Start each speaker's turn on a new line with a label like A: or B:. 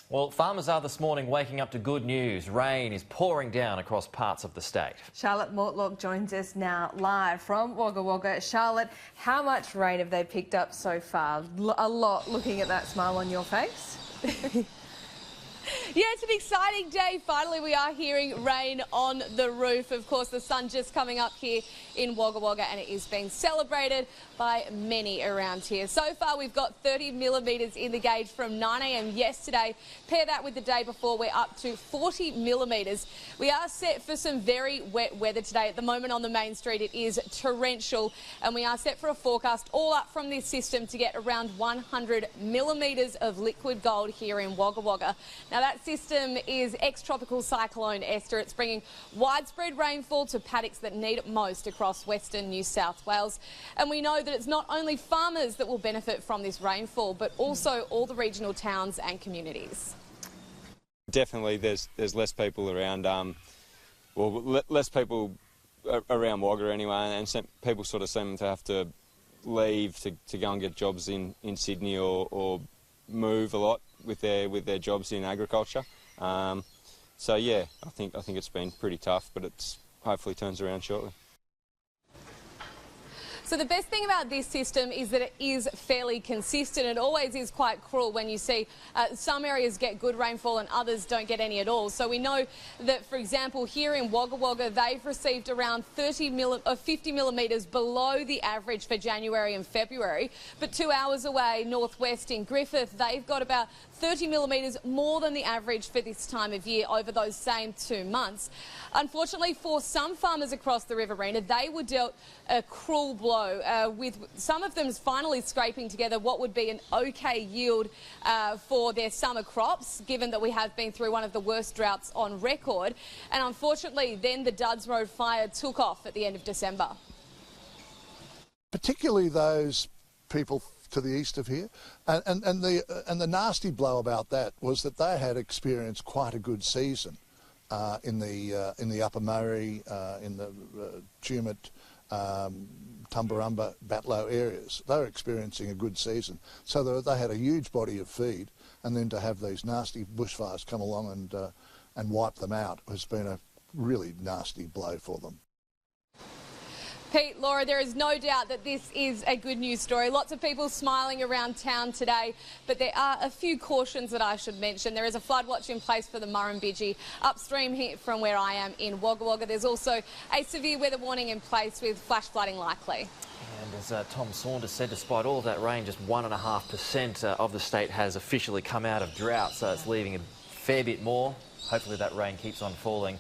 A: Well, farmers are this morning waking up to good news. Rain is pouring down across parts of the state.
B: Charlotte Mortlock joins us now live from Wagga Wagga. Charlotte, how much rain have they picked up so far? A lot, looking at that smile on your face.
C: Yeah, it's an exciting day. Finally, we are hearing rain on the roof. Of course, the sun just coming up here in Wagga Wagga, and it is being celebrated by many around here. So far, we've got 30 millimetres in the gauge from 9 a.m. yesterday. Pair that with the day before, we're up to 40 millimetres. We are set for some very wet weather today. At the moment on the main street, it is torrential, and we are set for a forecast all up from this system to get around 100 millimetres of liquid gold here in Wagga Wagga. Now, that system is ex-tropical cyclone Esther. It's bringing widespread rainfall to paddocks that need it most across western New South Wales. And we know that it's not only farmers that will benefit from this rainfall, but also all the regional towns and communities.
D: Definitely there's less people around, less people around Wagga anyway, and people sort of seem to have to leave to go and get jobs in Sydney or move a lot with their jobs in agriculture. So yeah, I think it's been pretty tough, but it's hopefully turns around shortly.
C: So the best thing about this system is that it is fairly consistent. It always is quite cruel when you see some areas get good rainfall and others don't get any at all. So we know that, for example, here in Wagga Wagga, they've received around 50 millimetres below the average for January and February. But 2 hours away, northwest in Griffith, they've got about 30 millimetres more than the average for this time of year over those same 2 months. Unfortunately, for some farmers across the Riverina, they were dealt a cruel blow, with some of them finally scraping together what would be an okay yield for their summer crops, given that we have been through one of the worst droughts on record. And unfortunately, then the Dudds Road fire took off at the end of December.
E: Particularly those people to the east of here, and the nasty blow about that was that they had experienced quite a good season in the Upper Murray, in the Tumut, Tumbarumba, Batlow areas. They were experiencing a good season, so they had a huge body of feed, and then to have these nasty bushfires come along and wipe them out has been a really nasty blow for them.
C: Pete, Laura, there is no doubt that this is a good news story. Lots of people smiling around town today, but there are a few cautions that I should mention. There is a flood watch in place for the Murrumbidgee upstream here from where I am in Wagga Wagga. There's also a severe weather warning in place with flash flooding likely.
A: And as Tom Saunders said, despite all of that rain, just 1.5% of the state has officially come out of drought, so it's leaving a fair bit more. Hopefully that rain keeps on falling.